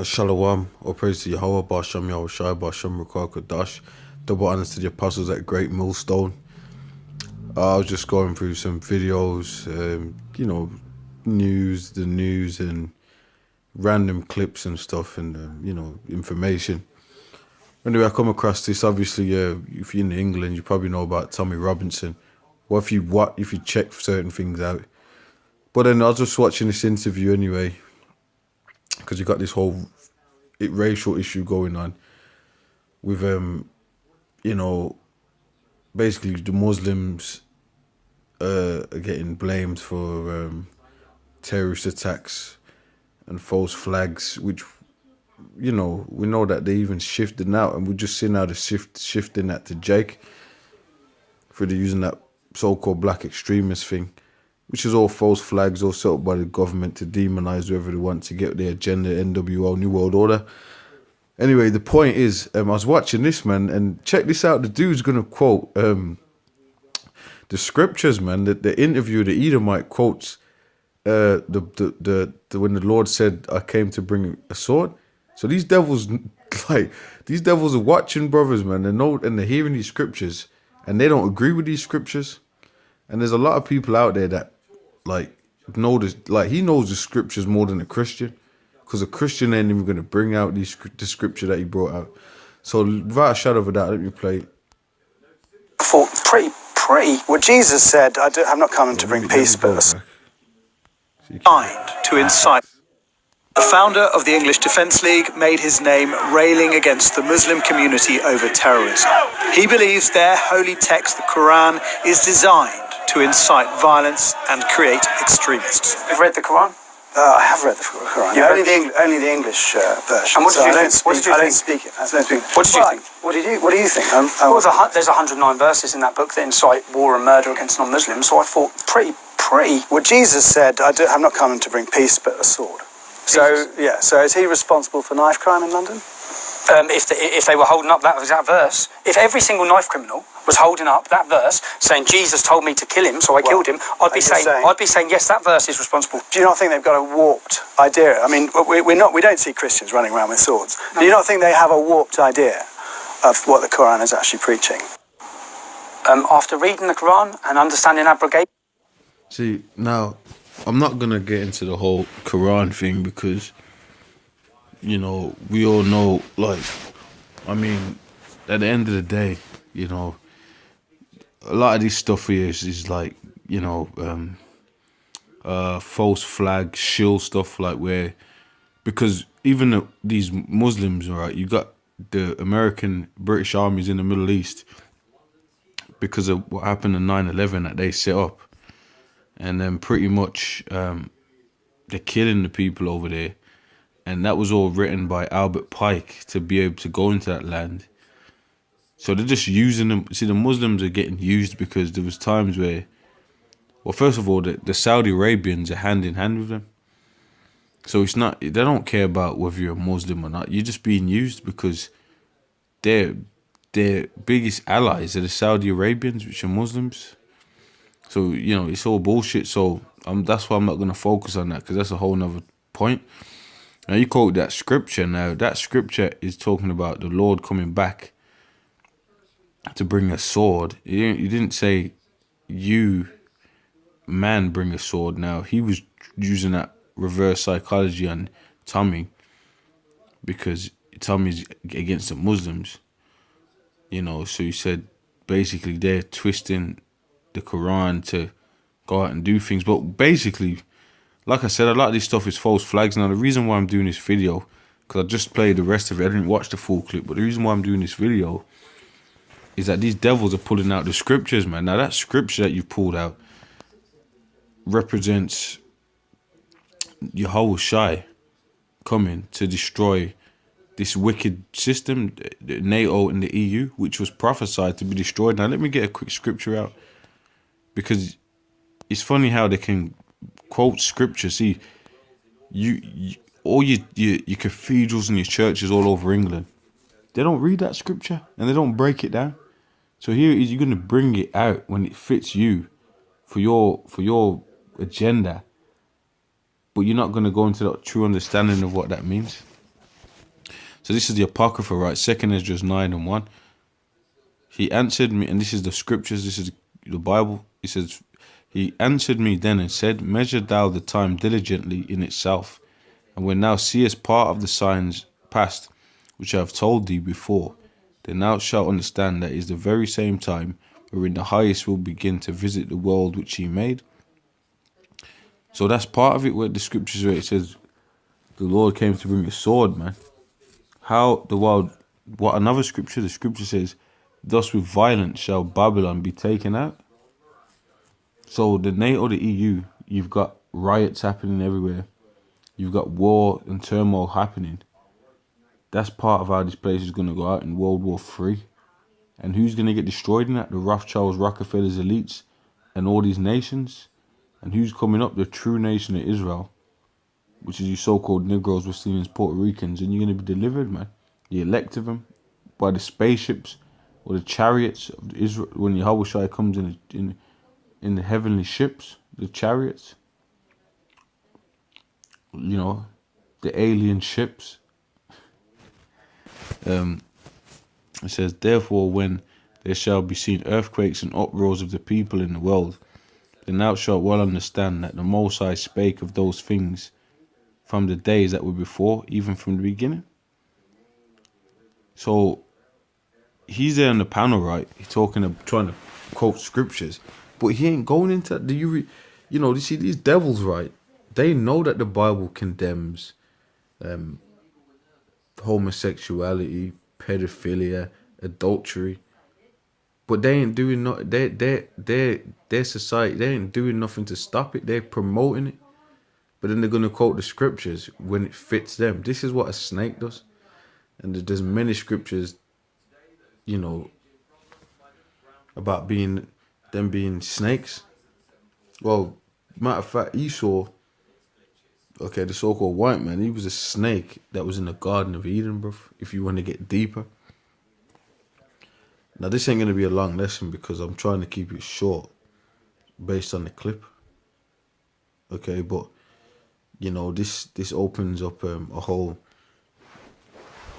Shalom, all praise to Yahweh, Bashem Yahushai, Bashem Rakar Kadash, double honors to the apostles at GreatMillStone. I was just going through some videos, the news and random clips and stuff and, information. Anyway, I come across this, obviously, if you're in England, you probably know about Tommy Robinson. Or if you check certain things out. But then I was just watching this interview anyway, because you got this whole racial issue going on with basically the Muslims are getting blamed for terrorist attacks and false flags, which we know that they even shifted now, and we just see now the shifting that to Jake for the using that so-called black extremist thing, which is all false flags, all set up by the government to demonize whoever they want to get their agenda, NWO, New World Order. Anyway, the point is, I was watching this, man, and check this out. The dude's going to quote the scriptures, man. The interview, the Edomite quotes when the Lord said, I came to bring a sword. So these devils are watching brothers, man, and they're hearing these scriptures, and they don't agree with these scriptures. And there's a lot of people out there that know this, he knows the scriptures more than a Christian, because a Christian ain't even going to bring out the scripture that he brought out. So without a shadow of a doubt, let me play it. For what Jesus said, I'm not coming to bring peace, but to incite. The founder of the English Defence League made his name railing against the Muslim community over terrorism. He believes their holy text, the Quran, is designed to incite violence and create extremists. You've read the Quran? I have read the Quran. Only the English version. And what did you think? I don't speak it. What did you think? What do you think? There's 109 verses in that book that incite war and murder against non-Muslims. So I thought, what Jesus said, I'm not coming to bring peace, but a sword. So is he responsible for knife crime in London? If they were holding up that verse, if every single knife criminal was holding up that verse saying Jesus told me to kill him, so I killed him, I'd be saying yes, that verse is responsible. Do you not think they've got a warped idea? I mean, we don't see Christians running around with swords. No. Do you not think they have a warped idea of what the Quran is actually preaching? After reading the Quran and understanding abrogation. See, now I'm not gonna get into the whole Quran thing because we all know, at the end of the day, a lot of this stuff here is false flag, shield stuff, because even these Muslims, right, you got the American, British armies in the Middle East because of what happened in 9/11 that they set up, and then pretty much they're killing the people over there. And that was all written by Albert Pike to be able to go into that land. So they're just using them. See, the Muslims are getting used because there was times where, well, first of all, the Saudi Arabians are hand in hand with them. So it's not, they don't care about whether you're a Muslim or not. You're just being used because their biggest allies are the Saudi Arabians, which are Muslims. So, it's all bullshit. So that's why I'm not going to focus on that, because that's a whole nother point. Now, you quote that scripture. Now, that scripture is talking about the Lord coming back to bring a sword. He didn't say, you, man, bring a sword. Now, he was using that reverse psychology on Tommy because Tommy's against the Muslims. So he said, basically, they're twisting the Quran to go out and do things. But basically, like I said, a lot of this stuff is false flags. Now, the reason why I'm doing this video, because I just played the rest of it, I didn't watch the full clip, but the reason why I'm doing this video is that these devils are pulling out the scriptures, man. Now, that scripture that you've pulled out represents Yahushai coming to destroy this wicked system, the NATO and the EU, which was prophesied to be destroyed. Now, let me get a quick scripture out, because it's funny how they can quote scripture. See, all your cathedrals and your churches all over England, they don't read that scripture and they don't break it down. So here is, you're going to bring it out when it fits you for your agenda, but you're not going to go into the true understanding of what that means. So this is the Apocrypha, right? 2nd Esdras 9 and 1. He answered me, and this is the scriptures, this is the Bible. He says, he answered me then and said, measure thou the time diligently in itself, and when thou seest part of the signs past, which I have told thee before, then thou shalt understand that is the very same time wherein the highest will begin to visit the world which he made. So that's part of it, where the scriptures where it says the Lord came to bring a sword, man. How the world, what another scripture, the scripture says, thus with violence shall Babylon be taken out. So the NATO, the EU, you've got riots happening everywhere. You've got war and turmoil happening. That's part of how this place is going to go out in World War III. And who's going to get destroyed in that? The Rothschilds, Rockefellers, elites, and all these nations. And who's coming up? The true nation of Israel, which is you so-called Negroes, West Indians, Puerto Ricans. And you're going to be delivered, man. The elect of them by the spaceships or the chariots of Israel. When Yahushua comes in the heavenly ships, the chariots, you know, the alien ships. It says, therefore, when there shall be seen earthquakes and uproars of the people in the world, then thou shalt well understand that the Most High spake of those things from the days that were before, even from the beginning. So he's there on the panel, right? He's trying to quote scriptures, but he ain't going into. You know, you see these devils, right? They know that the Bible condemns homosexuality, pedophilia, adultery, but they ain't doing their society. They ain't doing nothing to stop it. They're promoting it, but then they're gonna quote the scriptures when it fits them. This is what a snake does, and there's many scriptures, you know, about them being snakes. Well, matter of fact, Esau, okay, the so-called white man, he was a snake that was in the Garden of Eden, bro, if you want to get deeper. Now, this ain't going to be a long lesson because I'm trying to keep it short based on the clip. Okay, but, you know, this opens up a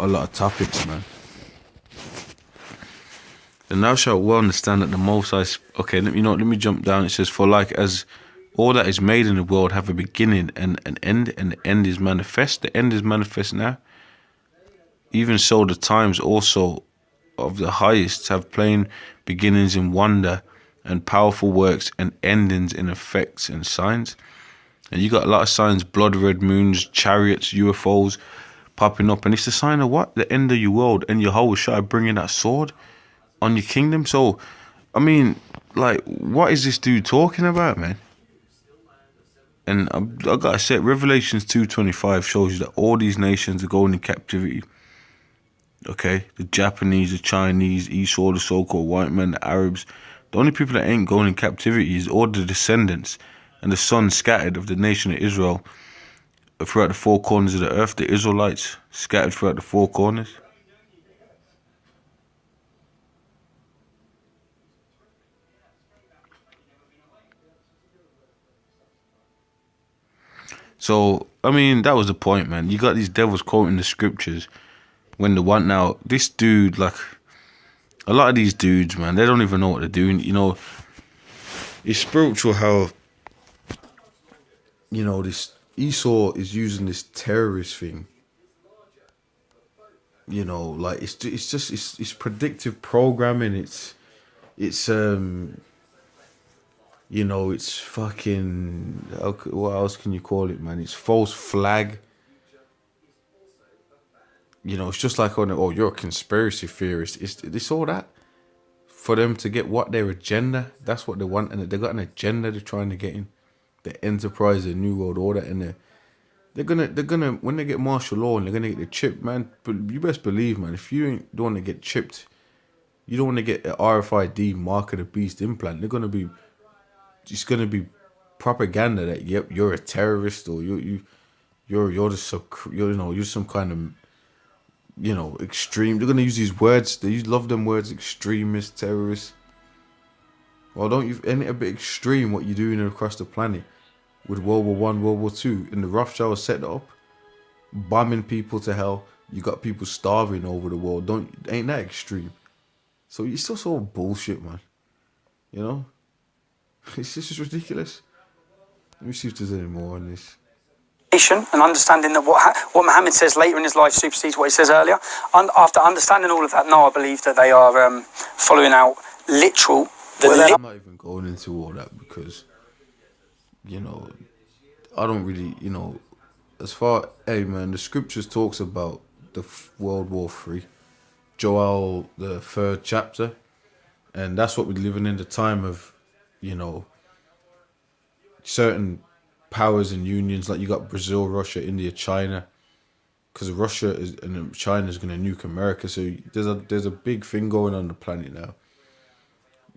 lot of topics, man. And thou shalt well understand that the Most High... Okay, let me jump down. It says, for like as all that is made in the world have a beginning and an end, and the end is manifest. The end is manifest now. Even so, the times also of the highest have plain beginnings in wonder and powerful works, and endings in effects and signs. And you got a lot of signs: blood red moons, chariots, UFOs popping up, and it's the sign of what? The end of your world, and Yahushua bringing that sword on your kingdom. So, I mean, like, what is this dude talking about, man? And I gotta say, Revelations 2:25 shows you that all these nations are going in captivity. Okay, the Japanese, the Chinese, Esau, the so-called white men, the Arabs. The only people that ain't going in captivity is all the descendants and the sons scattered of the nation of Israel throughout the four corners of the earth. The Israelites scattered throughout the four corners. So, I mean, that was the point, man. You got these devils quoting the scriptures when they want. Now, this dude, like, a lot of these dudes, man, they don't even know what they're doing. You know, it's spiritual how, you know, this Esau is using this terrorist thing. You know, like, it's predictive programming. It's you know, it's fucking, what else can you call it, man? It's false flag. You know, it's just like, oh, you're a conspiracy theorist. It's all that for them to get what their agenda. That's what they want, and they got an agenda they're trying to get in. The enterprise, the new world order, and they're gonna when they get martial law and they're gonna get the chip, man. But you best believe, man, if you don't want to get chipped, you don't want to get an RFID mark of the beast implant. It's gonna be propaganda that yep, you're a terrorist, or you're some kind of, you know, extreme. They're gonna use these words. Love them words: extremist, terrorist. Well, don't you any a bit extreme what you're doing across the planet with World War I, World War II, and the Rothschilds set it up, bombing people to hell, You got people starving over the world. Ain't that extreme? So it's still so bullshit, man. You know? It's just ridiculous. Let me see if there's any more on this. And understanding that what Muhammad says later in his life supersedes what he says earlier. After understanding all of that, now I believe that they are following out literal. I'm not even going into all that because, you know, I don't really, you know, hey man, the scriptures talks about the World War III, Joel the 3rd chapter, and that's what we're living in, the time of, you know, certain powers and unions, like you got Brazil, Russia, India, China, because Russia and China is going to nuke America. So there's a big thing going on the planet now.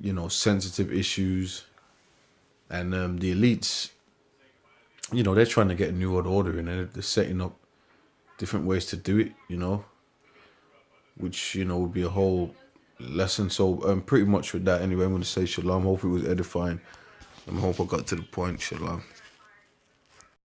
You know, sensitive issues, and the elites, you know, they're trying to get a new world order in, and they're setting up different ways to do it. You know, which, you know, would be a whole lesson. So pretty much with that anyway, I'm going to say shalom. Hope it was edifying. I hope I got to the point. Shalom.